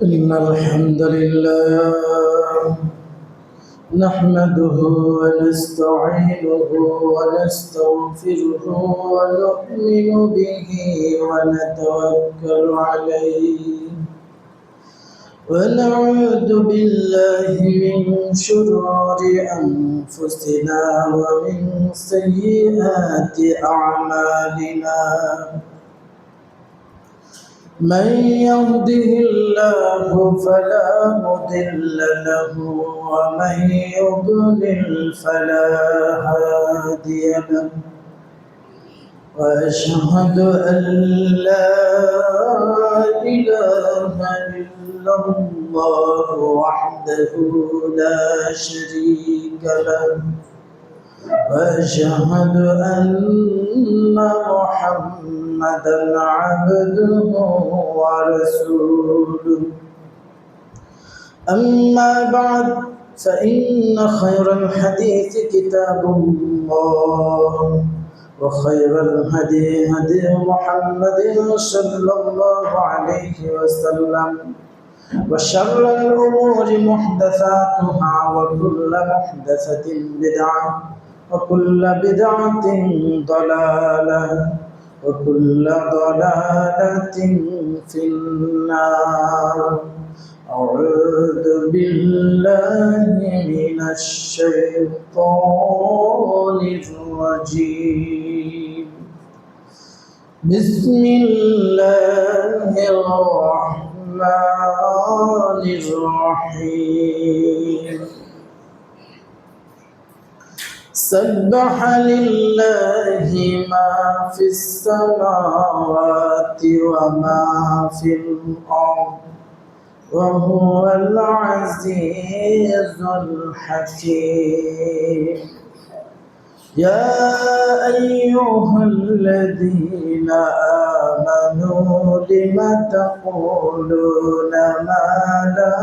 إن الحمد لله نحمده ونستعينه ونستغفره ونؤمن به ونتوكل عليه ونعوذ بالله من شرور أنفسنا ومن سيئات أعمالنا من يهده الله فلا مضل له ومن يضلل فلا هادي له وأشهد أن لا إله إلا الله وحده لا شريك له وأشهد أن محمدًا عبده ورسوله أما بعد فإن خير الحديث كتاب الله وخير الهدي هدي محمد صلى الله عليه وسلم وشر الأمور محدثاتها وكل محدثة بدعة وكل بدعة ضلالة وكل ضلالة في النار أعوذ بالله من الشيطان الرجيم بسم الله الرحمن الرحيم سبح لله ما في السماوات وما في الأرض وهو العزيز الحكيم يا أيها الذين آمنوا لم تقولون ما لا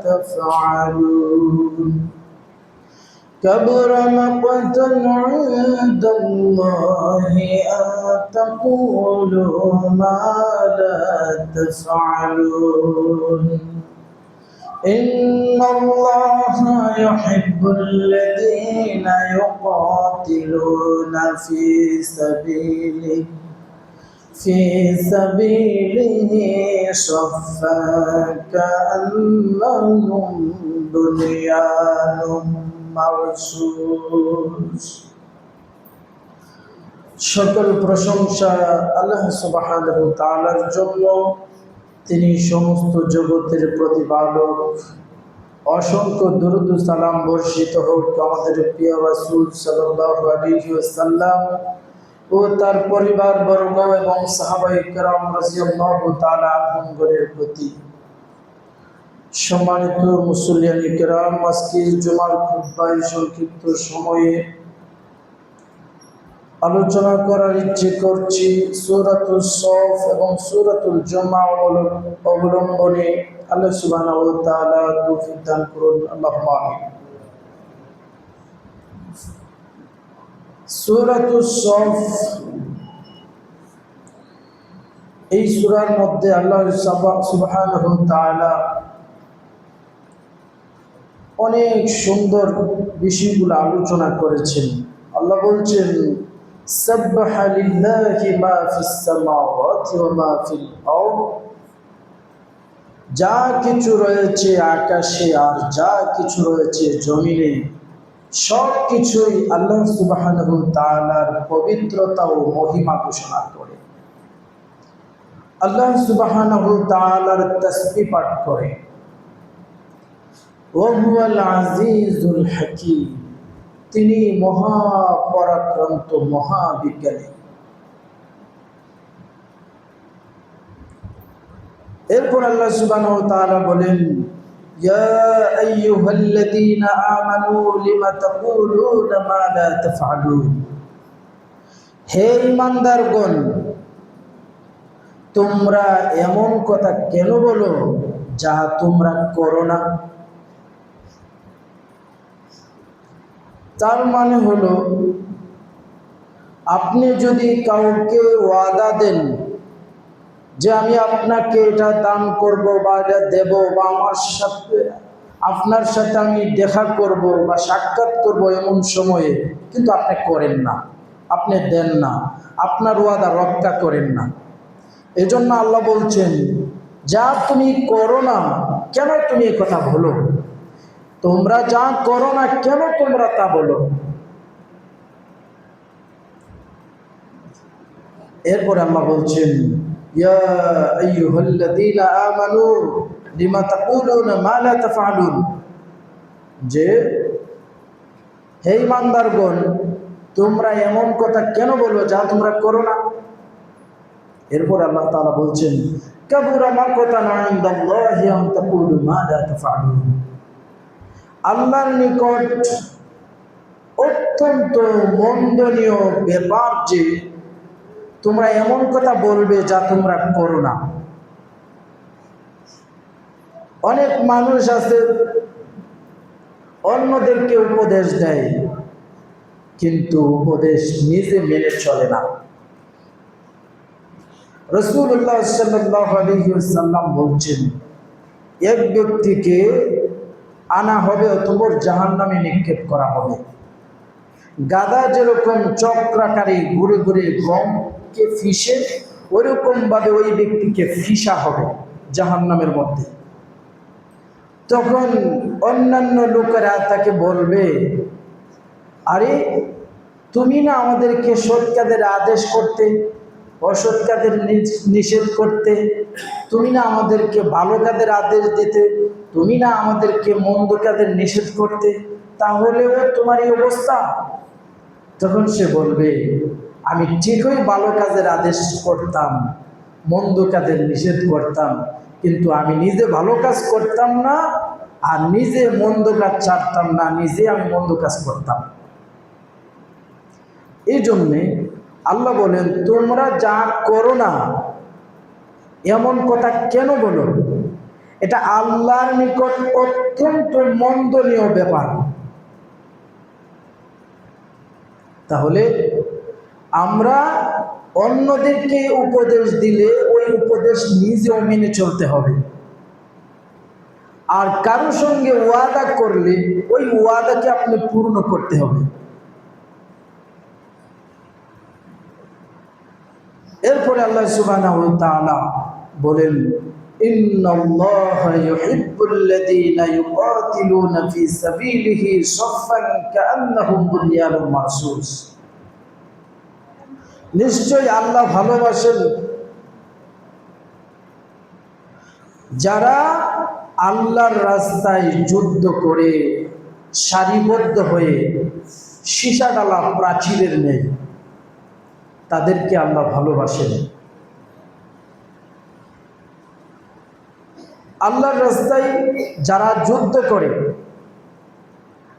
تفعلون كبر مقتا عند الله أن تقولوا ما لا تفعلون إن الله يحب الذين يقاتلون في سبيله صفا كأنهم بنيان مرصوص সকল প্রশংসা আল্লাহ সুবহানাহু ওয়া তাআলার জন্য। তিনি সমস্ত জগতের প্রতিপালক। অসংখ্য দরুদ ও সালাম বর্ষিত হোক আমাদের প্রিয় রাসূল সাল্লাল্লাহু আলাইহি ওয়াসাল্লাম ও তার পরিবারবর্গ এবং সাহাবায়ে কেরাম রাদিয়াল্লাহু তাআলা আনহুদের প্রতি। সম্মানিত মুসল্লিয়ান কিরাম, আজকের জুমার খুতবায় সংক্ষিপ্ত সময়ে আলোচনা করার ইচ্ছে করছি সূরাতুল সফ এবং সূরাতুল জুমা অবলম্বনে। আল্লাহ সুবহানাহু ওয়া তাআলা তৌফিক দান করুন, আল্লাহুম্মা আমিন। সূরাতুল সফ, এই সূরার মধ্যে আল্লাহ সুবহানাহু ওয়া তাআলা অনেক সুন্দর বিষয়গুলো আলোচনা করেছেন। আল্লাহ বলছেন সাব্বাহা লিল্লাহি মা ফিস সামাওয়াতি ওয়া মা ফিল আরদ, যা কিছু রয়েছে আকাশে আর যা কিছু রয়েছে জমিনে সব কিছুই আল্লাহ সুবহানাহু ওয়া তাআলার পবিত্রতা ও মহিমা ঘোষণা করে। আল্লাহ সুবহানাহু ওয়া তাআলার তাসবিহ পাঠ করে। ওয়াহুয়াল আজিজুল হাকীম, তিনি মহাপরাক্রান্ত মহাবিজ্ঞানী। এরপর আল্লাহ সুবহানাহু ওয়া তাআলা বলেন ইয়া আইয়ুহাল্লাযীনা আমানু লিমা তাকুলুনা মা লা তাফআলুন, হে ঈমানদারগণ, তোমরা এমন কথা কেন বলো যা তোমরা করো না। তার মানে হলো আপনি যদি কাউকে ওয়াদা দেন যে আমি আপনাকে এটা দান করব বা এটা দেব বা আমার সাথে আপনার সাথে আমি দেখা করব বা সাক্ষাৎ করব এমন সময়ে কিন্তু আপনি করেন না, আপনি দেন না, আপনার ওয়াদা রক্ষা করেন না। এজন্য আল্লাহ বলছেন, যা তুমি করো না কেন তুমি এ কথা বলো, তোমরা যা করো না কেন তোমরা তা বলো। এরপরে আল্লাহ বলছেন, ইয়া আইয়ুহাল্লাযীনা আমানু লিমা তাকুলুনা মা লা তাফআলুন, যে হে ঈমানদারগণ, তোমরা এমন কথা কেন বলো যা তোমরা করো না। এরপর আল্লাহ তাআলা বলছেন, কাবুরা মাকতান ইনদাল্লাহি আন তাকুলু মা লা তাফআলুন, আল্লাহর নিকট অত্যন্ত মন্দনীয় ব্যাপার যে তোমরা এমন কথা বলবে যা তোমরা করো না। অনেক মানুষ আছে অন্যদেরকে উপদেশ দেয় কিন্তু উপদেশ নিজে মেনে চলে না। রাসূলুল্লাহ সাল্লাল্লাহু আলাইহি ওয়াসাল্লাম বলছেন, এক ব্যক্তিকে আনা হবে অথবা জাহান্নামে নিক্ষেপ করা হবে। গাধা যেরকম চক্রাকারে ঘুরে ঘুরে গমকে ফিসে, ওইরকম ভাবে ওই ব্যক্তিকে ফিসা হবে জাহান্নামের মধ্যে। তখন অন্যান্য লোকেরা তাকে বলবে, আরে তুমি না আমাদেরকে সৎ কাজের আদেশ করতে, অসৎ কাজের নিষেধ করতে, তুমি না আমাদেরকে ভালো কাজের আদেশ দিতে, তুমি না আমাদেরকে মন্দ কাজের নিষেধ করতে, তাহলেও তোমার এই অবস্থা। তখন সে বলবে, আমি ঠিকই ভালো কাজের আদেশ করতাম, মন্দ কাজের নিষেধ করতাম, কিন্তু আমি নিজে ভালো কাজ করতাম না আর নিজে মন্দ কাজ ছাড়তাম না, নিজে আমি মন্দ কাজ করতাম। এই জন্যে আল্লাহ বলেন, তোমরা যা করো না এমন কথা কেন বলো, এটা আল্লাহর নিকট অত্যন্ত মন্দনীয় ব্যাপার। তাহলে আমরা অন্যদেরকে উপদেশ দিলে ওই উপদেশ নিজেও মেনে চলতে হবে, আর কারো সঙ্গে ওয়াদা করলে ওই ওয়াদাকে আপনি পূর্ণ করতে হবে। এরপরে আল্লাহ সুবহানাহু ওয়া তাআলা বলেন, ইন্নাল্লাহা ইউহিব্বুল্লাযীনা ইউকাতিলুনা ফী সাবিলিহি সাফফান কাআন্নাহুম বুনয়ানুম মারসুস, নিশ্চয়ই আল্লাহ ভালোবাসেন যারা আল্লাহর রাস্তায় যুদ্ধ করে সারিবদ্ধ হয়ে সীসাডালা প্রাচীরের ন্যায়, তাদেরকে আল্লাহ ভালোবাসেন। আল্লাহর রাস্তায় যারা যুদ্ধ করে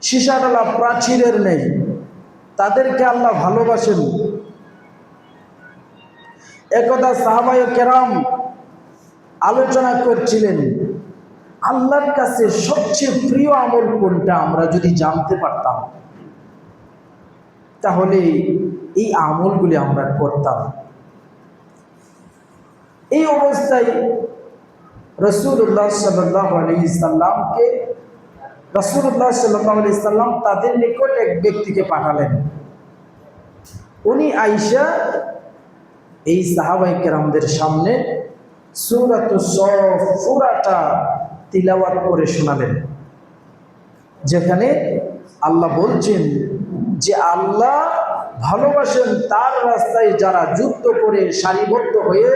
সীসাডালা প্রাচীরের ন্যায়, তাদেরকে আল্লাহ ভালোবাসেন। একদা সাহাবায়ে কেরাম আলোচনা করছিলেন, আল্লাহর কাছে সবচেয়ে প্রিয় আমল কোনটা, আমরা যদি জানতে পারতাম তাহলে এই আমলগুলি আমরা করতাম। এই অবস্থায় রাসূলুল্লাহ সাল্লাল্লাহু আলাইহি সাল্লামকে রাসূলুল্লাহ সাল্লাল্লাহু আলাইহি সাল্লাম তাদের নিকট এক ব্যক্তিকে পাঠালেন। উনি আয়েশা এই সাহাবায়ে কেরামদের সামনে সূরাতুস সফ পুরাটা তিলাওয়াত করে শোনালেন, যেখানে আল্লাহ বলছেন যে আল্লাহ ভালোবাসেন তার রাস্তায় যারা যুদ্ধ করে সারিবদ্ধ হয়ে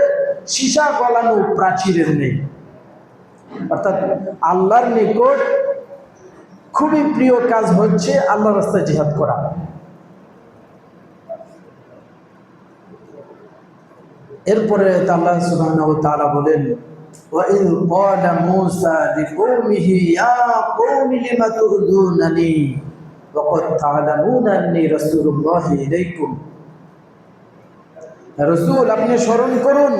সীসা গলানো প্রাচীরের নেই। অর্থাৎ আল্লাহর নিকট খুবই প্রিয় কাজ হচ্ছে আল্লাহর রাস্তায় জিহাদ করা। এরপরে আল্লাহ সুবহানাহু ওয়া তাআলা বলেন, وَإِذْ قَالَ مُوسَى لِقَوْمِهِ يَا قَوْمِ لِمَ تُؤْذُونَنِي وَقَدْ تَعْلَمُونَ أَنِّي رَسُولُ اللَّهِ إِلَيْكُمْ। রাসূল, আপনি স্মরণ করুন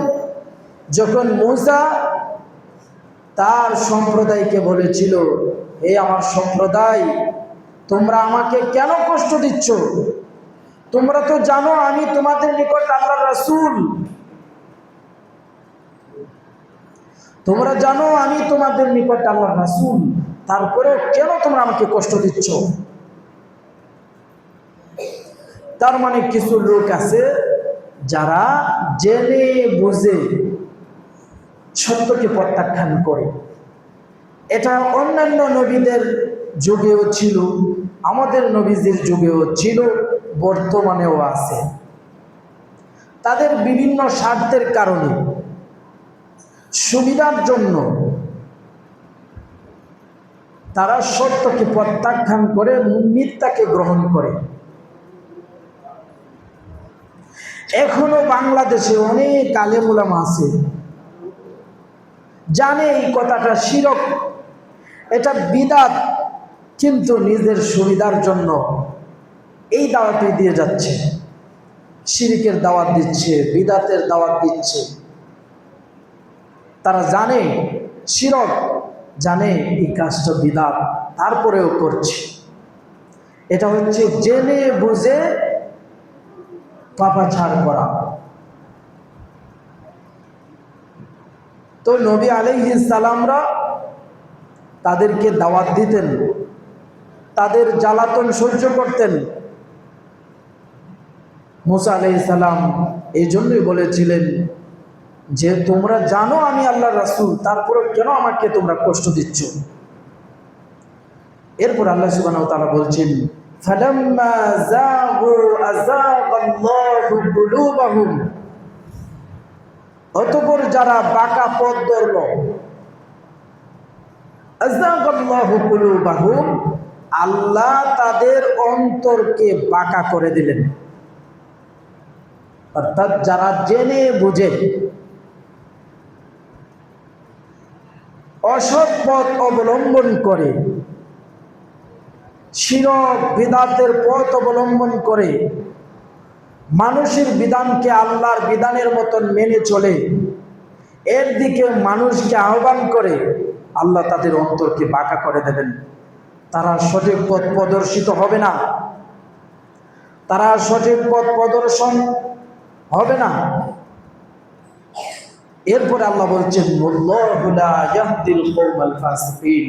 যখন মূসা তার সম্প্রদায়কে বলেছিল, হে আমার সম্প্রদায়, তোমরা আমাকে কেন কষ্ট দিচ্ছ, তোমরা তো জানো আমি তোমাদের নিকট আল্লাহর রাসূল। তোমরা জানো আমি তোমাদের নিকট আল্লাহর রাসূল, তারপরেও কেন তোমরা আমাকে কষ্ট দিচ্ছ? তার মানে কিছু লোক আছে যারা জেনে বুঝে সত্যকে প্রত্যাখ্যান করে। এটা অন্যান্য নবীদের যুগেও ছিল, আমাদের নবীজির যুগেও ছিল, বর্তমানেও আছে। তাদের বিভিন্ন স্বার্থের কারণে, সুবিধার জন্য তারা সত্যকে প্রত্যাখ্যান করে মিথ্যাকে গ্রহণ করে। এখনো বাংলাদেশে অনেক আলেম উলামা আছে, জানে এই কথাটা শিরক, এটা বিদআত, কিন্তু নিজের সুবিধার জন্য এই দাওয়াতই দিয়ে যাচ্ছে, শিরকের দাওয়াত দিচ্ছে, বিদআতের দাওয়াত দিচ্ছে। তারা জানে শিরক, জানে এই কাজটা বিদআত, তারপরেও করছে। এটা হচ্ছে জেনে বুঝে পাপাচার করা। তো নবী আলাইহিস সালামরা তাদেরকে দাওয়াত দিতেন, তাদের জ্বালাতন সহ্য করতেন। মুসা আলাইহিস সালাম এই জন্যই বলেছিলেন যে তোমরা জানো আমি আল্লাহর রাসূল, তারপরে কেন আমাকে তোমরা কষ্ট দিচ্ছ? এরপর আল্লাহ সুবহানাহু ওয়া তাআলা বলছেন, ফালাম্মা যাগু আযাগাল্লাহু কুলুবাহুম, অতঃপর যারা বাঁকা পথ ধরল, আযাগাল্লাহু কুলুবাহুম, আল্লাহ তাদের অন্তরকে বাঁকা করে দিলেন। অর্থাৎ যারা জেনে বুঝে অসৎ পথ অবলম্বন করে, শিরক বিদআতের পথ অবলম্বন করে, মানুষের বিধানকে আল্লাহর বিধানের মতন মেনে চলে, এর দিকে মানুষকে আহ্বান করে, আল্লাহ তাদের অন্তরকে বাঁকা করে দেবেন। তারা সঠিক পথ প্রদর্শিত হবে না, তারা সঠিক পথ প্রদর্শন হবে না। এরপরে আল্লাহ বলছেন, ওয়াল্লাহু লা ইয়াহদিল কওমাল ফাসিকিন,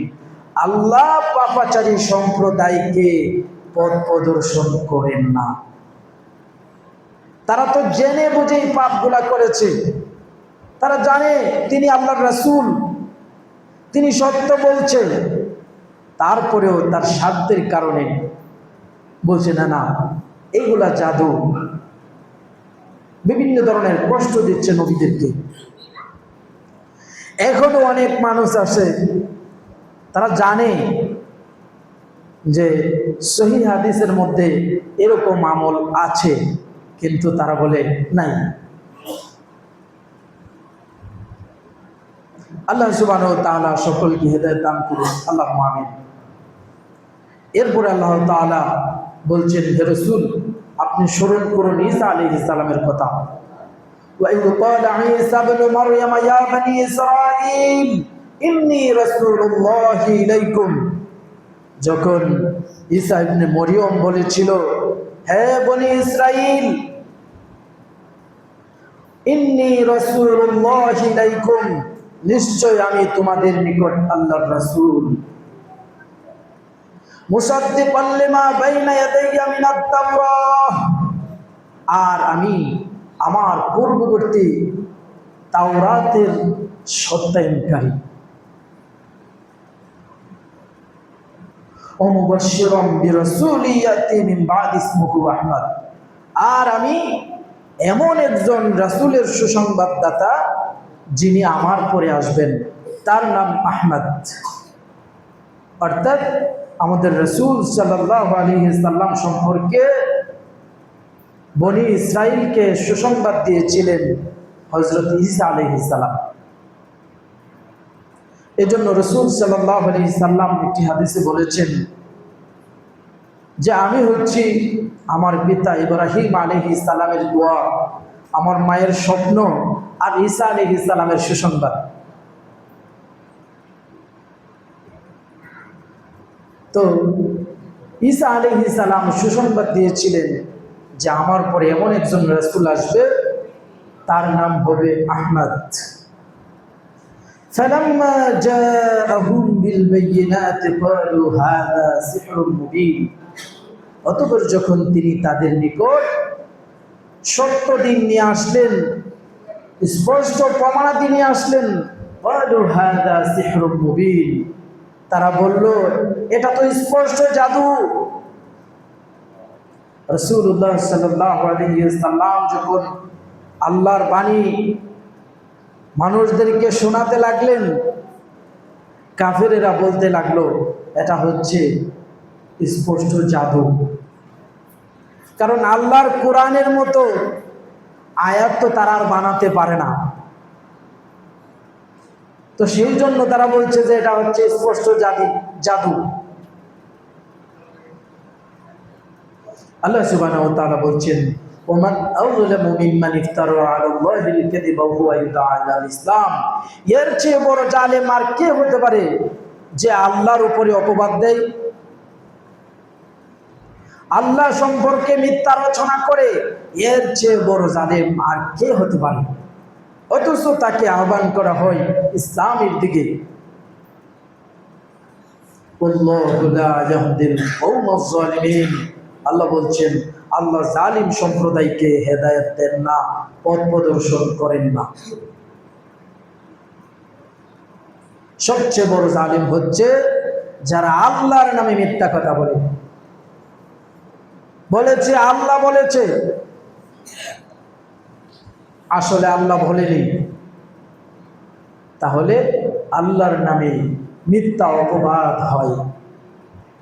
আল্লাহ পাপাচারী সম্প্রদায়কে পথ প্রদর্শন করেন না। তারা তো জেনে বুঝেই পাপগুলা করেছে, তারা জানে তিনি আল্লাহর রাসূল, তিনি সত্য বলছেন, তারপরেও তার স্বার্থের কারণে বলছে না না এইগুলা জাদু, বিভিন্ন ধরনের কষ্ট দিচ্ছে নবীদেরকে। এখনো অনেক মানুষ আছে তারা জানে যে সহিহ হাদিসের মধ্যে এরকম আমল আছে, কিন্তু তারা বলে নাই। আল্লাহ সুবহানাহু ওয়া তাআলা সকলকে হেদায়েত দান করুন, আল্লাহুম্মা আমিন। এরপরে আল্লাহ তাআলা বলছেন, হে রাসূল আপনি স্মরণ করুন ঈসা আলাইহিস সালামের কথা। ওয়া ইয ক্বালা ঈসা ইবনু মারইয়াম ইয়া বনি ইসরাঈল ইন্নী রাসূলুল্লাহি ইলাইকুম, যখন ঈসা ইবনে মরিয়ম বলেছিল, হে বনি ইসরাঈল, ইন্নী রাসূলুল্লাহি ইলাইকুম, নিশ্চয় আমি তোমাদের নিকট আল্লাহর রাসূল, মুসাদ্দিকাল লিমা বাইনা ইয়াদাইয়া মিনাত তাওরাহ, আর আমি আমার পূর্ববর্তী তাওরাতের সত্যায়নকারী, ও মুবাশশিরাম বিরাসূলি ইয়াতি মিন বাদি ইসমুহু আহমদ, আর আমি এমন একজন রাসূলের সুসংবাদদাতা যিনি আমার পরে আসবেন, তার নাম আহমদ। অর্থাৎ আমাদের রাসূল সাল্লাল্লাহু আলাইহি সাল্লাম সম্পর্কে বনি ইসরাইলকে সুসংবাদ দিয়েছিলেন হযরত ঈসা আলাইহিস সালাম। এজন্য রাসূল সাল্লাল্লাহু আলাইহি সাল্লাম একটি হাদিসে বলেছেন যে আমি হচ্ছি আমার পিতা ইব্রাহিম আলাইহিস সালামের দোয়া, আমার মায়ের স্বপ্ন, আর ঈসা আলাইহিস সালামের সুসংবাদ। তো ঈসা আলাইহিস সালাম সুসংবাদ দিয়েছিলেন যে আমার পরে এমন একজন রাসূল আসবে, তার নাম হবে আহমদ। فلما جاءهم بالبينات قالوا هذا سحر مبين। অতঃপর যখন তিনি তাদের নিকট সত্য দিন নিয়ে আসলেন, স্পষ্ট প্রমাণাদি নিয়ে আসলেন, قالوا هذا سحر مبين, তারা বলল এটা তো স্পষ্ট জাদু। রাসূলুল্লাহ সাল্লাল্লাহু আলাইহি ওয়াসাল্লাম যখন আল্লাহর বাণী মানুষদেরকে শোনাতে লাগলেন, কাফেরেরা বলতে লাগলো এটা হচ্ছে স্পষ্ট জাদু। কারণ আল্লাহর কোরআনের মতো আয়াত তো তারা আর বানাতে পারে না, তো সেই জন্য তারা বলছে যে এটা হচ্ছে স্পষ্ট জাদু। আল্লাহ সুবহানাহু ওয়া তাআলা বলছেন, ওমান আযলামু মিম্মান ইফতারা আলাল্লাহিল কাযিবা ওয়া হুয়া ইদআ ইলাল ইসলাম, এর চেয়ে বড় জালেম আর কে হতে পারে যে আল্লাহর উপরে অপবাদ দেয়, আল্লাহ সম্পর্কে মিথ্যা রচনা করে। এর চেয়ে বড় জালেম আর কে হতে পারে? অথচ তাকে আহ্বান করা হয় ইসলামের দিকে। আল্লাহু লা ইয়াহদিল কওমাজ জালিমিন, আল্লাহ বলছেন আল্লাহ জালিম সম্প্রদায়কে হেদায়েত দেন না, পথ প্রদর্শন করেন না। সবচেয়ে বড় জালিম হচ্ছে যারা আল্লাহর নামে মিথ্যা কথা বলেছে আল্লাহ বলেছে, আসলে আল্লাহ বলেনি, তাহলে আল্লাহর নামে মিথ্যা অপবাদ হয়।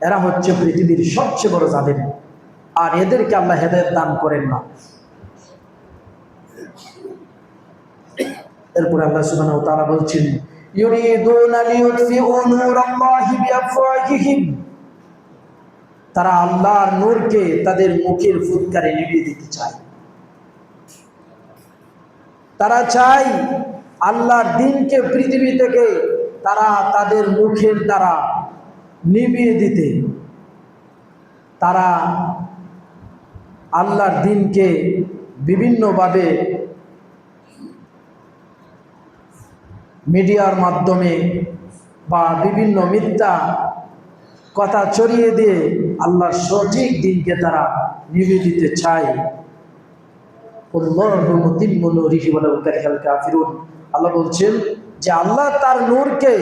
এরা হচ্ছে পৃথিবীর সবচেয়ে বড় জালিম, আর এদেরকে আল্লাহ হেদায়েত দান করেন না। এরপর আল্লাহ সুবহানাহু ওয়া তাআলা বলছেন, ইউরিদুনা লিইউতফিউ নূরাল্লাহি বিআফওয়াহিহিম, তারা আল্লাহর নূরকে তাদের মুখের ফুৎকারে নিভিয়ে দিতে চায়। তারা চায় আল্লাহর দ্বীনকে পৃথিবী থেকে তারা তাদের মুখের দ্বারা নিভিয়ে দিতে। তারা আল্লাহর দ্বীনকে বিভিন্নভাবে মিডিয়ার মাধ্যমে বা বিভিন্ন মিথ্যা কথা ছড়িয়ে দিয়ে আল্লাহর সঠিক দ্বীনকে তারা নিভিয়ে দিতে চায়। আল্লাহু মুতিম্মু নূরিহি ওয়ালাউ কারিহাল কাফিরুন, আল্লাহ বলছেন যে আল্লাহ তার নূরকে,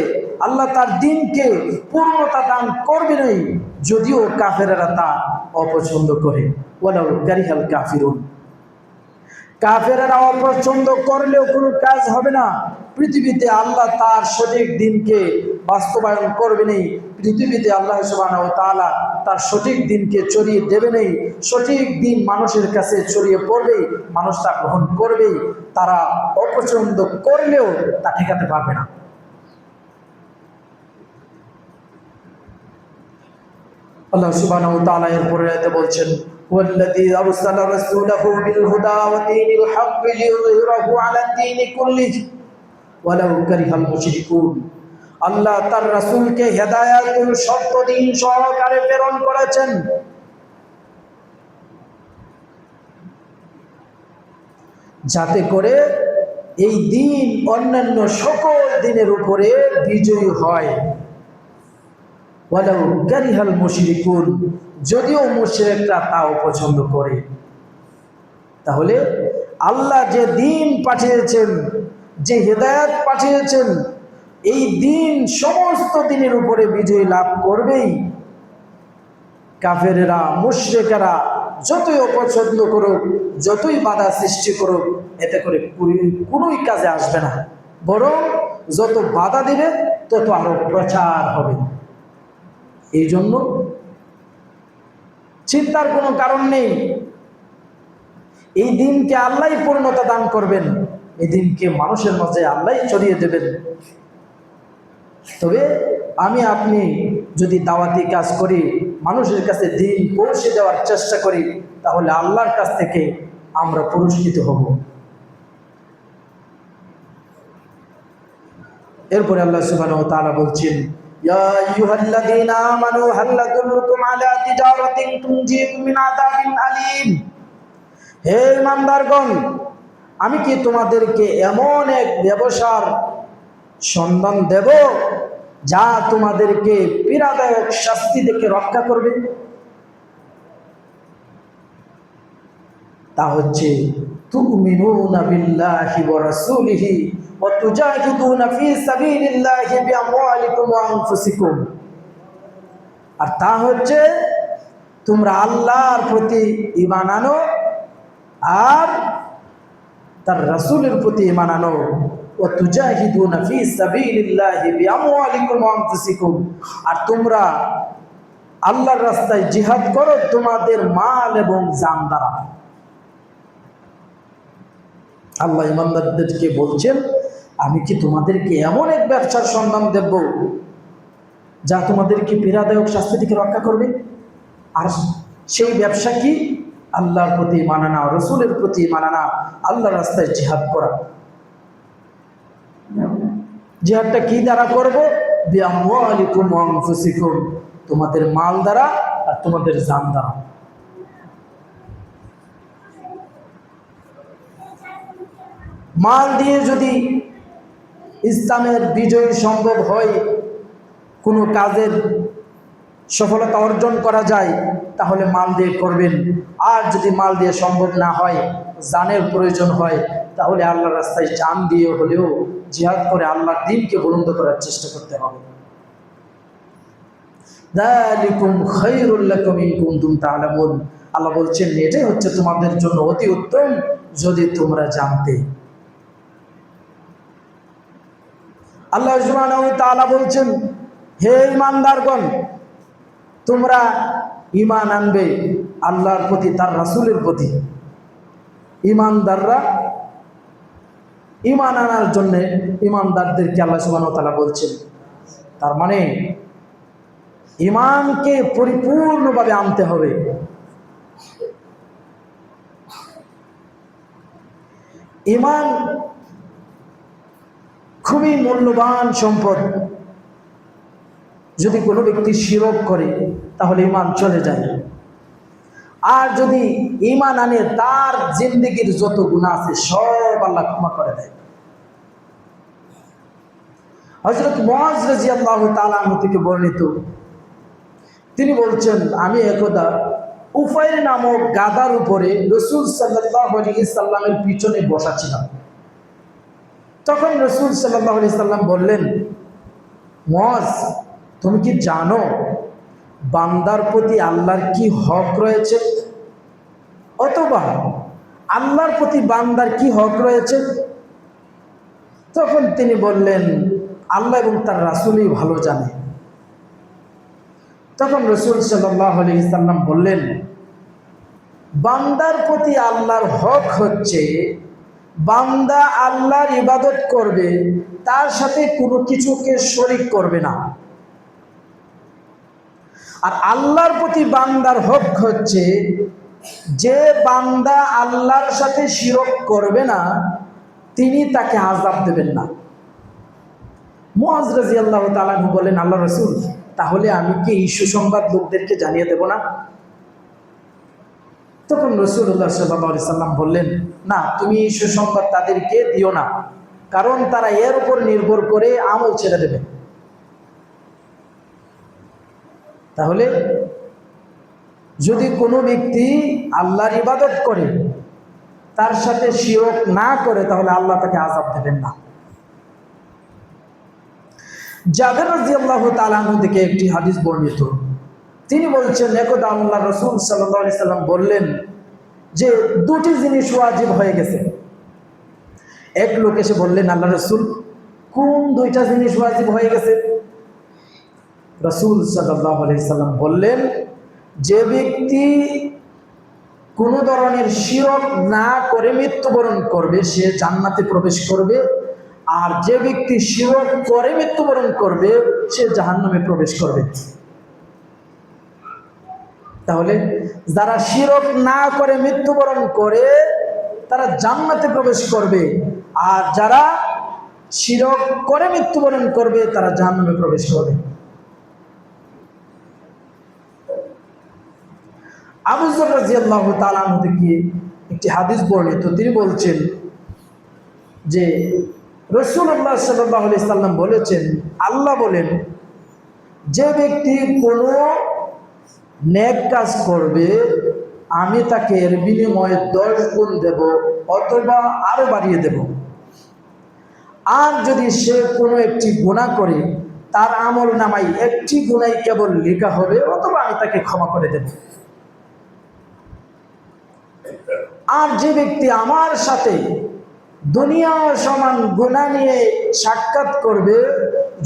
আল্লাহ তার দ্বীনকে পূর্ণতা দান করবেনই, যদিও কাফেরেরা তা অপছন্দ করে। ওয়ালাউ কারিহাল কাফিরুন, কাফেরেরা অপছন্দ করলেও কোনো কাজ হবে না। পৃথিবীতে আল্লাহ তার সঠিক দ্বীনকে বাস্তবায়ন করবেনই, পৃথিবীতে আল্লাহ সুবহানাহু ওয়া তাআলা তার সঠিক দ্বীনকে ছড়িয়ে দেবেনই। সঠিক দ্বীন মানুষের কাছে ছড়িয়ে পড়বে, মানুষ তা গ্রহণ করবে। তারা অপছন্দ করলেও তা ঠেকাতে পারবে না। আল্লাহ সুবহানাহু ওয়া তাআলা এরপরে আয়াতে বলছেন, ওয়াল্লাযী আরসালা রাসূলাহু বিল হুদা ওয়া দীনিল হক লিইয়ুযহিরাহু আলা দ্বীনি কুল্লিহি ওয়ালাউ কারিহাল মুশরিকুন, আল্লাহ তার রাসূলকে হেদায়েতের সত্য দ্বীন সহকারে প্রেরণ করেছেন, যাতে করে এই দ্বীন অন্যান্য সকল দ্বীনের উপরে বিজয়ী হয়। ওয়ালাউ কারিহাল মুশরিকুন, যদিও মুশরিকরা তা অপছন্দ করে। তাহলে আল্লাহ যে দ্বীন পাঠিয়েছেন, যে হেদায়েত পাঠিয়েছেন, এই দ্বীন সমস্ত দ্বীনের উপরে বিজয় লাভ করবেই। কাফেরেরা, মুশরিকেরা যতই অপছন্দ করুক, যতই বাধা সৃষ্টি করুক, এতে করে কোনোই কাজে আসবে না, বরং যত বাধা দিবে তত আরো প্রচার হবে। এই জন্য চিন্তার কোনো কারণ নেই। এই দিনকে আল্লাহই পূর্ণতা দান করবেন, এই দিনকে মানুষের মাঝে আল্লাহই ছড়িয়ে দেবেন। তবে আমি আপনি যদি দাওয়াতি কাজ করি, মানুষের কাছে দিন পৌঁছে দেওয়ার চেষ্টা করি, তাহলে আল্লাহর কাছ থেকে আমরা পুরস্কৃত হব। এরপরে আল্লাহ সুবহানাহু ওয়া তাআলা বলছেন, ইয়া আইয়ুহাল্লাযীনা আমানু হাল আদুল্লুকুম আলা তিজারাতিন তুনজিকুম মিন আযাবিন আলীম, হে ঈমানদারগণ, আমি কি তোমাদেরকে এমন এক ব্যবসার সন্ধান দেব যা তোমাদেরকে পীড়াদায়ক শাস্তি থেকে রক্ষা করবে? তা হচ্ছে তুমিনুনা বিল্লাহি ওয়া রাসূলিহি ওয়া তুজাহিদুনা ফি সাবিলিল্লাহি বিআমওয়ালিকুম ওয়া আনফুসিকুম। আর তা হচ্ছে তোমরা আল্লাহর প্রতি ঈমান আনো আর তার রাসূলের প্রতি ঈমান আনো। ওয়া তুজাহিদুনা ফি সাবিলিল্লাহি বিআমওয়ালিকুম ওয়া আনফুসিকুম। আর তোমরা আল্লাহর রাস্তায় জিহাদ করো তোমাদের মাল এবং জান দ্বারা। আল্লাহ ইমানদারদেরকে বলছেন, আমি কি তোমাদেরকে এমন এক ব্যবসার সন্ধান দেব যা তোমাদেরকে পীড়াদায়ক শাস্তি থেকে রক্ষা করবে? আর সেই ব্যবসা কি? আল্লাহর প্রতি ঈমান আনা, রাসূলের প্রতি ঈমান আনা, আল্লাহর রাস্তায় জিহাদ করা। জিহাদটা কি দ্বারা করব? বিআমওয়ালিকুম ওয়া আনফুসিকুম, তোমাদের মাল দ্বারা আর তোমাদের জান দ্বারা। মাল দিয়ে যদি ইসলামের বিজয় সম্ভব হয়, কোনো কাজের সফলতা অর্জন করা যায়, তাহলে মাল দিয়ে করবেন। আর যদি মাল দিয়ে সম্ভব না হয়, জানের প্রয়োজন হয়, তাহলে আল্লাহর রাস্তায় জান দিয়ে হলেও জিহাদ করে আল্লাহর দ্বীনকে বুলন্দ করার চেষ্টা করতে হবে। যালিকুম খায়রুল লাকুম ইন কুনতুম তা'লামুন। আল্লাহ বলছেন, এটাই হচ্ছে তোমাদের জন্য অতি উত্তম যদি তোমরা জানতে। আল্লাহ সুবহানাহু ওয়া তাআলা বলছেন, হে ঈমানদারগণ, তোমরা ঈমান আনবে আল্লাহর প্রতি, তার রাসূলের প্রতি। ঈমানদাররা ঈমান আনার জন্য ঈমানদারদেরকে আল্লাহ সুবহানাহু ওয়া তাআলা বলছেন। তার মানে ঈমানকে পরিপূর্ণভাবে আনতে হবে। ঈমান খুবই মূল্যবান সম্পদ। যদি কোনো ব্যক্তি শিরক করে তাহলে ঈমান চলে যায়। আর যদি ঈমান আনে, তার জিন্দেগির যত গুনাহ আছে সব আল্লাহ ক্ষমা করে দেয়। হযরত মুআজ রাদিয়াল্লাহু তাআলা আনহু থেকে বর্ণিত, তিনি বলছেন, আমি একদা উফাইর নামক গাধার উপরে রাসূল সাল্লাল্লাহু আলাইহি সাল্লামের পিছনে বসা ছিলাম। তখন রাসূল সাল্লাল্লাহু আলাইহি সাল্লাম বললেন, মুআজ, তুমি কি জানো বান্দার প্রতি আল্লাহর কি হক রয়েছে? অথবা আল্লাহর প্রতি বান্দার কি হক রয়েছে? তখন তিনি বললেন, আল্লাহ এবং তার রাসূলই ভালো জানে। তখন রাসূল সাল্লাল্লাহু আলাইহি সাল্লাম বললেন, বান্দার প্রতি আল্লাহর হক হচ্ছে বান্দা আল্লাহর ইবাদত করবে, তার সাথে কোনো কিছুকে শরীক করবে না। আর আল্লাহর প্রতি বান্দার হক হচ্ছে যে বান্দা আল্লাহর সাথে শিরক করবে না, তিনি তাকে আযাব দেবেন না। মুআজ রাদিয়াল্লাহু তাআলা বলেন, আল্লাহ রাসূল, তাহলে আমি কি এই সুসংবাদ লোকদেরকে জানিয়ে দেব না? তখন রাসূলুল্লাহ সাল্লাল্লাহু আলাইহি সাল্লাম বললেন, না, তুমি এই সুসংবাদ তাদেরকে দিও না, কারণ তারা এর উপর নির্ভর করে আমল ছেড়ে দেবে। তাহলে যদি কোনো ব্যক্তি আল্লাহর ইবাদত করে, তার সাথে শিরক না করে, তাহলে আল্লাহ তাকে আযাব দেবেন না। জাবের রাদিয়াল্লাহু তাআলা আনহু থেকে একটি হাদিস বর্ণিত, তিনি বলছেন, একদা আল্লাহ রাসূল সাল্লাল্লাহু আলাইহি সাল্লাম বললেন যে দুটি জিনিস ওয়াজিব হয়ে গেছে। এক লোক এসে বললেন, আল্লাহ রাসূল, কোন দুইটা জিনিস ওয়াজিব হয়ে গেছে? রাসূল সাল্লাল্লাহু আলাইহি সাল্লাম বললেন, যে ব্যক্তি কোনো ধরনের শিরক না করে মৃত্যুবরণ করবে সে জান্নাতে প্রবেশ করবে, আর যে ব্যক্তি শিরক করে মৃত্যুবরণ করবে সে জাহান্নামে প্রবেশ করবে। তাহলে যারা শিরক না করে মৃত্যুবরণ করে তারা জান্নাতে প্রবেশ করবে, আর যারা শিরক করে মৃত্যুবরণ করবে তারা জাহান্নামে প্রবেশ করবে। আবু যর রাদিয়াল্লাহু তাআলা আনহু থেকে একটি হাদিস বর্ণিত, তিনি বলছেন যে রাসূলুল্লাহ সাল্লাল্লাহু আলাইহি সাল্লাম বলেছেন, আল্লাহ বলেন, যে ব্যক্তি কোনো নেক কাজ করবে আমি তাকে এর বিনিময়ে 10 গুণ দেব অথবা আরো বাড়িয়ে দেব। আর যদি সে কোনো একটি গুনাহ করে তার আমল নামায় একটি গুনাহ কেবল লেখা হবে অথবা আমি তাকে ক্ষমা করে দেব। আর যে ব্যক্তি আমার সাথে দুনিয়া সমান গুনাহ নিয়ে সাক্ষাৎ করবে,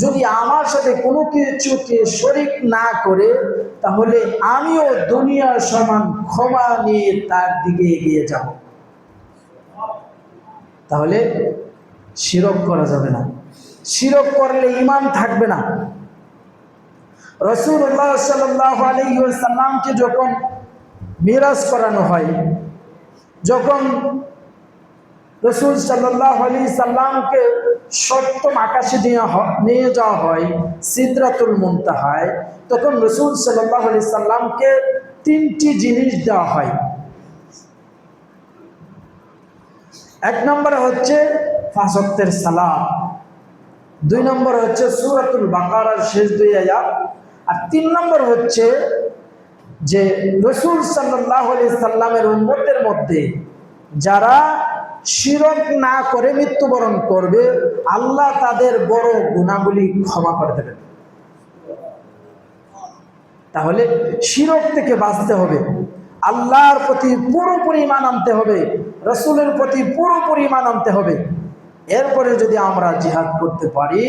যদি আমার সাথে কোনো কিছুকে শরীক না করে, তাহলে আমিও দুনিয়া সমান ক্ষমা নিয়ে তার দিকে এগিয়ে যাব। তাহলে শিরক করা যাবে না। শিরক করলে ঈমান থাকবে না। রাসূলুল্লাহ সাল্লাল্লাহু আলাইহি ওয়াসাল্লামকে যখন মিরাজ করানো হয়, যখন রাসূল সাল্লাল্লাহু আলাইহি সাল্লামকে সপ্তম আকাশে নিয়ে যাওয়া হয় সিদরাতুল মুনতাহায়, তখন রাসূল সাল্লাল্লাহু আলাইহি সাল্লামকে 3টি জিনিস দেওয়া হয়। এক নম্বরে হচ্ছে 5 ওয়াক্তের সালাত, 2 নম্বর হচ্ছে সূরাতুল বাকারার শেষ 2 আয়াত, আর 3 নম্বর হচ্ছে যে রাসূল সাল্লাল্লাহু আলাইহি সাল্লামের উম্মতের মধ্যে যারা শিরক না করে মৃত্যুবরণ করবে আল্লাহ তাদের বড় গুনাহগুলি ক্ষমা করে দেবেন। তাহলে শিরক থেকে বাঁচতে হবে, আল্লাহর প্রতি পুরোপুরি ঈমান আনতে হবে, রাসূলের প্রতি পুরোপুরি ঈমান আনতে হবে। এরপরে যদি আমরা জিহাদ করতে পারি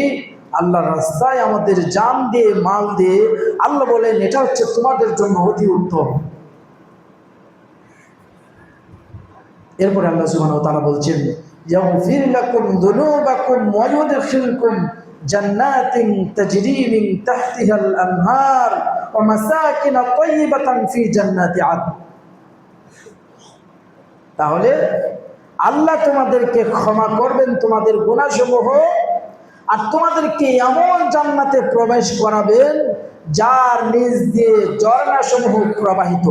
আল্লাহর রাস্তায় আমাদের জান দিয়ে মাল দিয়ে, আল্লাহ বলেন এটা হচ্ছে তোমাদের জন্য অতি উত্তম। এরপরে আল্লাহ সুবহানাহু ওয়া তাআলা বলছেন, ইয়াগফির লাকুম যুনুবাকুম ওয়া ইউদখিলকুম জান্নাতিন তাজরি মিন তাহতিহাল আনহার ওয়া মাসাকিন তাইয়্যিবাতান ফি জান্নাতি আদন। তাহলে আল্লাহ তোমাদেরকে ক্ষমা করবেন তোমাদের গুনাহসমূহ, আর তোমাদেরকে এমন জান্নাতে প্রবেশ করাবেন যার নিচ দিয়ে ঝর্ণাসমূহ প্রবাহিত,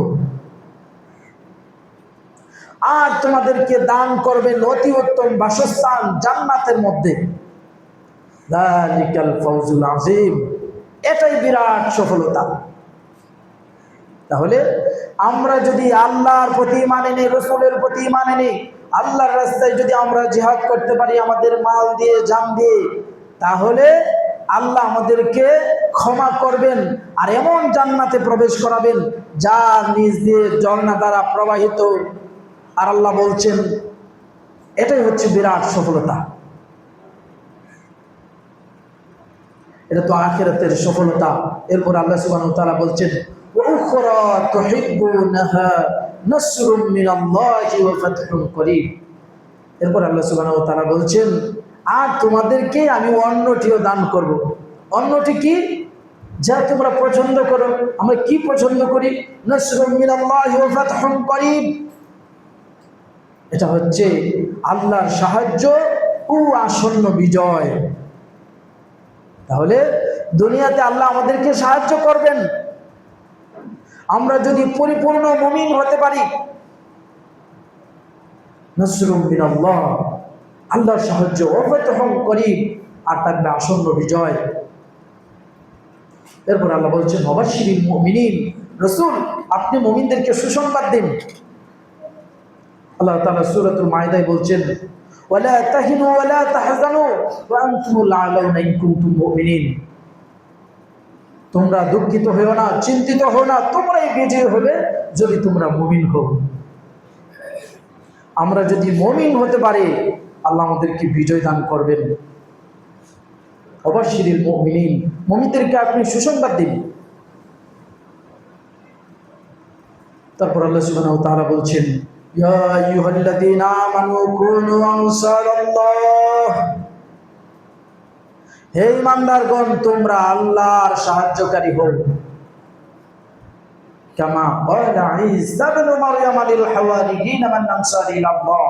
আর তোমাদেরকে দান করবেন অতি উত্তম বাসস্থান জান্নাতের মধ্যে। যালিকাল ফাওজুল আযীম, এটাই বিরাট সফলতা। তাহলে আমরা যদি আল্লাহর প্রতি ঈমান এনে, রাসূলের প্রতি ঈমান এনে আল্লাহর রাস্তায় যদি আমরা জিহাদ করতে পারি আমাদের মাল দিয়ে জান দিয়ে, তাহলে আল্লাহ আমাদেরকে ক্ষমা করবেন আর এমন জান্নাতে প্রবেশ করাবেন যার নিচ দিয়ে ঝর্ণা দ্বারা প্রবাহিত। আর আল্লাহ বলছেন এটাই হচ্ছে বিরাট সফলতা। এটা তো আখিরাতের সফলতা। এরপর আল্লাহ সুবহানাহু ওয়া তাআলা বলছেন, ওয়া উখরা তুহিব্বুনাহা নাসরুম মিনাল্লাহি ওয়া ফাতহুন করিব। এরপর আল্লাহ সুবহানাহু ওয়া তাআলা বলছেন, আর তোমাদেরকে আমি অন্যটিও দান করব। অন্যটি কি? যা তোমরা পছন্দ করো। আমরা কি পছন্দ করি? নাসরুম মিনাল্লাহি ওয়া ফাতহুন করিব। এটা হচ্ছে আল্লাহর সাহায্য ও আসন্ন বিজয়। তাহলে দুনিয়াতে আল্লাহ আমাদেরকে সাহায্য করবেন আমরা যদি পরিপূর্ণ মুমিন হতে পারি। নাসরুম মিনাল্লাহ, আল্লাহর সাহায্য, ওয়া ফাতহুন করিব, আর থাকবে আসন্ন বিজয়। এরপর আল্লাহ বলছেন, ওয়াবাশশিরিল মুমিনিন, রাসূল আপনি মুমিনদেরকে সুসংবাদ দিন। আল্লাহ তাআলা সূরাতুল মাইদায় বলছেন, ওয়ালা তাহিনু ওয়ালা তাহজানু ওয়া আনতুমুল আ'লাউনা ইন কুনতুম মুমিনিন। তোমরা দুঃখিত হও না, চিন্তিত হও না, তোমরাই বিজয়ী হবে যদি তোমরা মুমিন হও। আমরা যদি মুমিন হতে পারি আল্লাহ আমাদেরকে বিজয় দান করবেন। ওয়াবাশশিরিল মুমিনিন, মুমিনদেরকে আপনি সুসংবাদ দিন। তারপর আল্লাহ সুবহানাহু ওয়া তাআলা বলছেন, ইয়া আইয়ুহাল্লাযীনা আমানু কুনু আনসারাল্লাহ, হে ঈমানদারগণ তোমরা আল্লাহর সাহায্যকারী হও। কামা ক্বালা ঈসা ইবনে মারইয়াম লিল হাওয়ারিয়িন মান আনসারি ইলাল্লাহ,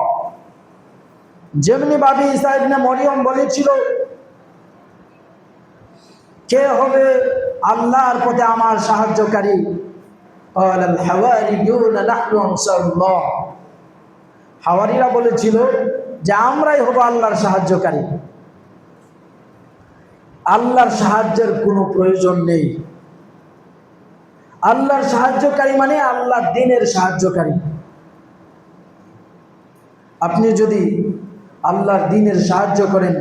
যেমনি ভাবে ঈসা ইবনে মরিয়ম বলেছিল কে হবে আল্লাহর পথে আমার সাহায্যকারী? ক্বালাল হাওয়ারিয়ুনা নাহনু আনসারুল্লাহ, হাওয়ারিরা বলেছিল যে আমরাই হব আল্লাহর সাহায্যকারী। আল্লাহর সাহায্যের কোনো প্রয়োজন নেই। আল্লাহর সাহায্যকারী মানে আল্লাহর দ্বীনের সাহায্যকারী। আপনি যদি আল্লাহর দ্বীনের সাহায্য করেন,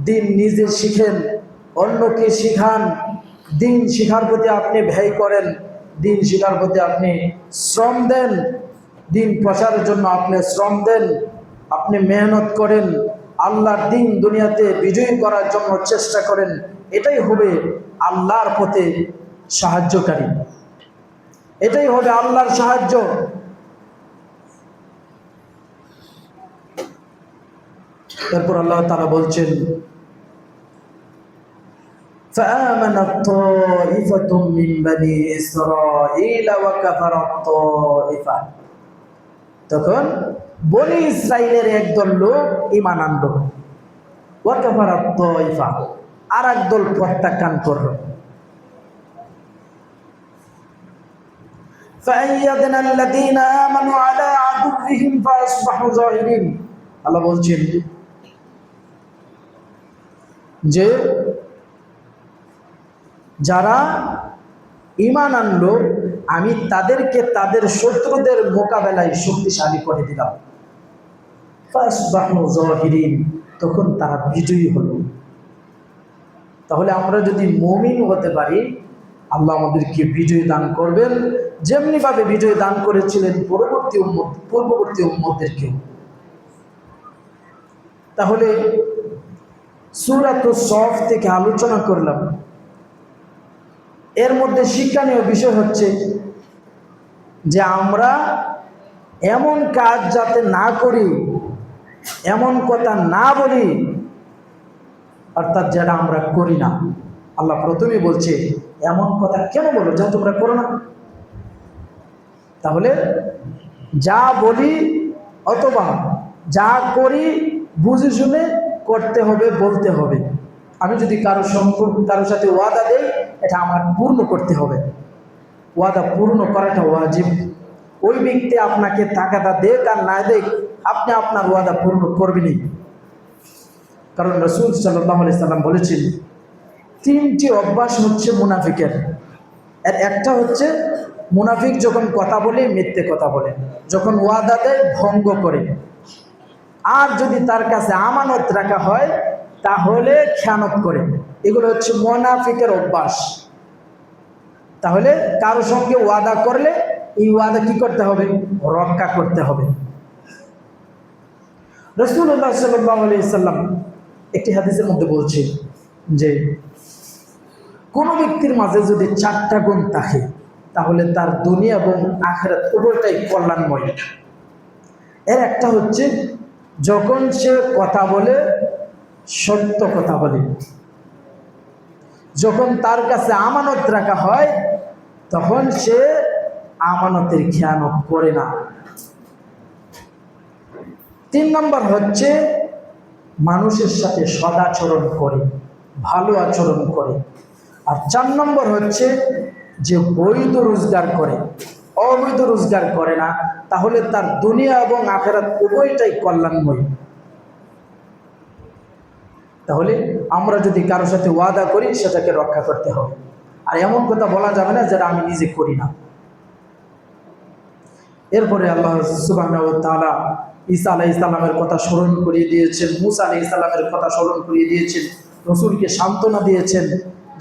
দ্বীন নিজে শিখেন, অন্যকে শিখান, দ্বীন শিখার প্রতি আপনি ব্যয় করেন, দ্বীন শিখার প্রতি আপনি শ্রম দেন, দ্বীন প্রচারের জন্য আপনি শ্রম দেন, আপনি মেহনত করেন, আল্লাহর দ্বীন দুনিয়াতে বিজয়ী করার জন্য চেষ্টা করেন, এটাই হবে আল্লাহর পথে সাহায্যকারী, এটাই হবে আল্লাহর সাহায্য। তারপর আল্লাহ তাআলা বলছেন, فآمنت طائفة من بني إسرائيل وكفرت طائفة। তখন বনি ইসরাইলের একদল লোক ঈমান আনলো, ওয়াকাফারাত তাইফা, আর একদল প্রত্যাখ্যান করলো। فأيدنا الذين آمنوا على عدوهم فأصبحوا ظاهرين। আল্লাহ বলছেন যে যারা ঈমান আনলো আমি তাদেরকে তাদের শত্রুদের মোকাবেলায় শক্তিশালী করে দিলাম। ফাসবাহু যাহিরিন, তখন তারা বিজয়ী হলো। তাহলে আমরা যদি মুমিন হতে পারি, আল্লাহ আমাদেরকে বিজয় দান করবেন, যেমনি ভাবে বিজয় দান করেছিলেন পূর্ববর্তী উম্মতদেরকেও। তাহলে সূরাতুস সফ থেকে আলোচনা করলাম, এর মধ্যে শিক্ষণীয় বিষয় হচ্ছে যে আমরা এমন কাজ যাতে না করি, এমন কথা না বলি, অর্থাৎ যেটা আমরা করি না। আল্লাহ প্রথমেই বলছে এমন কথা কেন বলো যা তোমরা করো না। তাহলে যা বলি অথবা যা করি বুঝে শুনে করতে হবে, বলতে হবে। আমি যদি কারোর সাথে ওয়াদা দেই, এটা আমার পূর্ণ করতে হবে। ওয়াদা পূর্ণ করাটা ওয়াজিব। ওই ব্যক্তি আপনাকে টাকাটা দেখ আর না দেখ, আপনি আপনার ওয়াদা পূর্ণ করবেনই। কারণ রাসূল সাল্লাল্লাহু আলাইহি সাল্লাম বলেছেন, তিনটি অভ্যাস হচ্ছে মুনাফিকের। এর একটা হচ্ছে মুনাফিক যখন কথা বলে মিথ্যে কথা বলে, যখন ওয়াদা দেয় ভঙ্গ করে, আর যদি তার কাছে আমানত রাখা হয় তাহলে খেয়ানত করে। এগুলো হচ্ছে মুনাফিকের অভ্যাস। তাহলে কারো সঙ্গে ওয়াদা করলে এই ওয়াদা কি করতে হবে? রক্ষা করতে হবে। রাসূলুল্লাহ সাল্লাল্লাহু আলাইহি সাল্লাম একটি হাদিসের মধ্যে বলছে যে কোনো ব্যক্তির মাঝে যদি 4টা গুণ থাকে তাহলে তার দুনিয়া এবং আখিরাত উভয়টাই কল্যাণময়। এর একটা হচ্ছে যখন সে কথা বলে সত্য কথা বলে, যখন তার কাছে আমানত রাখা হয় তখন সে আমানতের খেয়ানত করে না। 3 নম্বর হচ্ছে মানুষের সাথে সদাচরণ করে, ভালো আচরণ করে। আর 4 নম্বর হচ্ছে যে বৈধ রোজগার করে, অবৈধ রোজগার করে না, তাহলে তার দুনিয়া এবং আখিরাত উভয়টাই কল্যাণময়। তাহলে আমরা যদি কারোর সাথে ওয়াদা করি সেটাকে রক্ষা করতে হবে, আর এমন কথা বলা যাবে না যেটা আমি নিজে করি না। এরপরে আল্লাহ সুবহানাহু ওয়া তাআলা ঈসা আলাইহিস সালামের কথা স্মরণ করিয়ে দিয়েছেন, মূসা আলাইহিস সালামের কথা স্মরণ করিয়ে দিয়েছেন, রাসূলকে সান্ত্বনা দিয়েছেন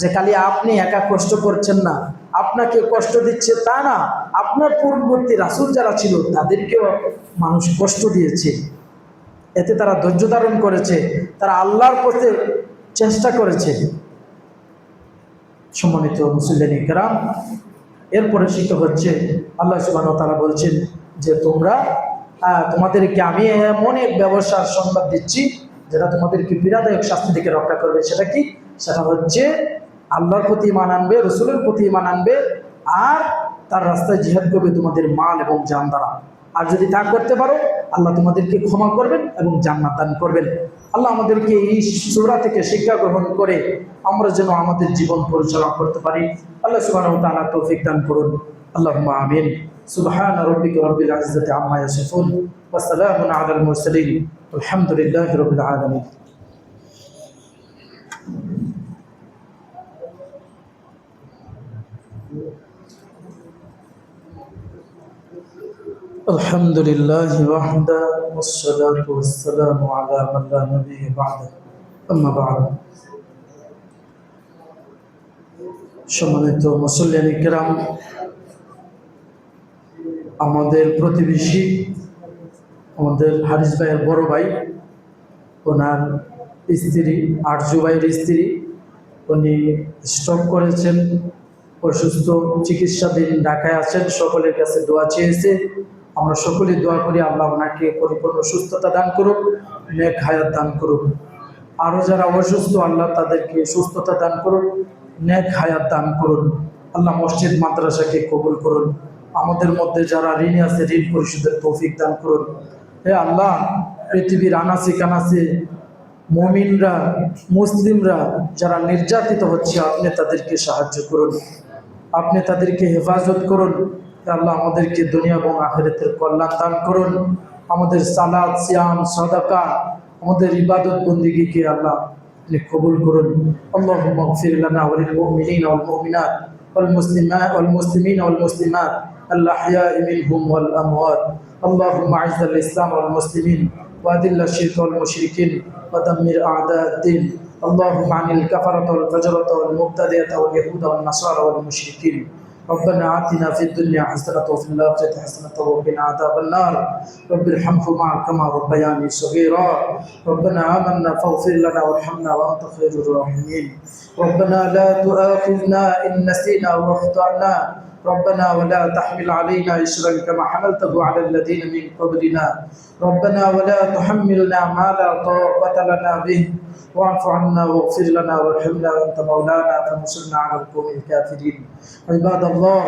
যে খালি আপনি একা কষ্ট করছেন না, আপনাকে কষ্ট দিচ্ছে তা না, আপনার পূর্ববর্তী রাসূল যারা ছিল তাদেরকেও মানুষ কষ্ট দিয়েছে, এতে তারা ধৈর্য ধারণ করেছে, তারা আল্লাহর পথে চেষ্টা করেছে। সম্মানিত মুসলিম কিরাম, এরপরে শিক্ষা হচ্ছে আল্লাহ সুবহানাহু ওয়া তাআলা বলছেন যে তোমাদেরকে আমি এমন এক ব্যবসার সংবাদ দিচ্ছি যেটা তোমাদেরকে পীড়াদায়ক শাস্তি থেকে রক্ষা করবে। সেটা কি? সেটা হচ্ছে আল্লাহর প্রতি ঈমান আনবে, রাসূলের প্রতি ঈমান আনবে, আর তার রাস্তায় জিহাদ করবে তোমাদের মাল এবং জান দ্বারা। আর যদি তা করতে পারো আল্লাহ তোমাদেরকে ক্ষমা করবেন এবং জান্নাত দান করবেন। আল্লাহ আমাদেরকে এই সূরা থেকে শিক্ষা গ্রহণ করে আমরা যেন আমাদের জীবন পরিচালনা করতে পারি। আল্লাহ সুবহানাহু ওয়া তাআলা তৌফিক দান করুন। আল্লাহুম্মা আমিন। সুবহানা রাব্বিকা রাব্বিল ইজ্জাতি আম্মা ইয়াসিফুন ওয়া সালামুন আলাল মুরসালিন আলহামদুলিল্লাহি রাব্বিল আলামিন। الحمد لله وحده والصلاة والسلام على من لا نبي بعده أما بعد সম্মানিত মুসল্লিয়ান কিরাম, আমাদের প্রতিবেশী আমাদের হারিস ভাইয়ের বড় ভাই, ওনার স্ত্রী আরজু ভাইয়ের স্ত্রী, উনি স্ট্রোক করেছেন, অসুস্থ, চিকিৎসাধীন, ঢাকায় আছেন। সকলের কাছে দোয়া চেয়েছে। আমরা সকলেই দোয়া করি আল্লাহ ওনাকে পরিপূর্ণ সুস্থতা দান করুক, নেক হায়াত দান করুক। আরও যারা অসুস্থ আল্লাহ তাদেরকে সুস্থতা দান করুন, নেক হায়াত দান করুন। আল্লাহ মসজিদ মাদ্রাসাকে কবুল করুন। আমাদের মধ্যে যারা ঋণী আছে ঋণ পরিশোধের তৌফিক দান করুন। হে আল্লাহ, পৃথিবীর আনাচে কানাচে মুমিনরা, মুসলিমরা যারা নির্যাতিত হচ্ছে, আপনি তাদেরকে সাহায্য করুন, আপনি তাদেরকে হেফাজত করুন। হে আল্লাহ, আমাদেরকে দুনিয়া এবং আখিরাতের কল্যাণ দান করুন। আমাদের সালাত, সিয়াম, সাদাকা, আমাদের ইবাদত বন্দেগীকে আল্লাহ আপনি কবুল করুন। আল্লাহুম্মা গফির লানা ওয়া লিল মুমিনিনা ওয়াল মুমিনাত ওয়াল মুসলিমিনা ওয়াল মুসলিমাত আল আহইয়া'i মিনহুম ওয়াল আমওয়াত। আল্লাহুম্মা আ'ইজ্জাল ইসলাম ওয়াল মুসলিমিন ওয়া আদিল্লাশ শিরকা ওয়াল মুশরিকিন ওয়া দাম্মির আ'দা'আদ-দ্বীন। اللهم عن الكفرة والفجرة والمبتدئة واليهود والنصارى والمشركين. ربنا آتنا في الدنيا حسنة وفي الآخرة حسنة وقنا عذاب النار. رب ارحمهما كما ربياني صغيرا. ربنا آمنا فاغفر لنا وارحمنا وأنت خير الراحمين. ربنا لا تؤاخذنا إن نسينا وأخطأنا. ربنا ولا تحمل علينا إصرا كما حملته على الذين من قبلنا. ربنا ولا تحملنا ما لا طاقة لنا به. واعف عنا واغفر لنا وارحمنا وانت مولانا فانصرنا على القوم الكافرين. عباد الله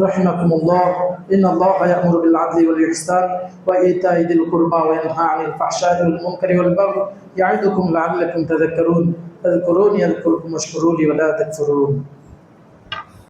رحمكم الله، ان الله يأمر بالعدل والاحسان وايتاء ذي القربى وينهى عن الفحشاء والمنكر والبغي يعظكم لعلكم تذكرون. اذكروني اذكركم واشكروا لي ولا تكفرون.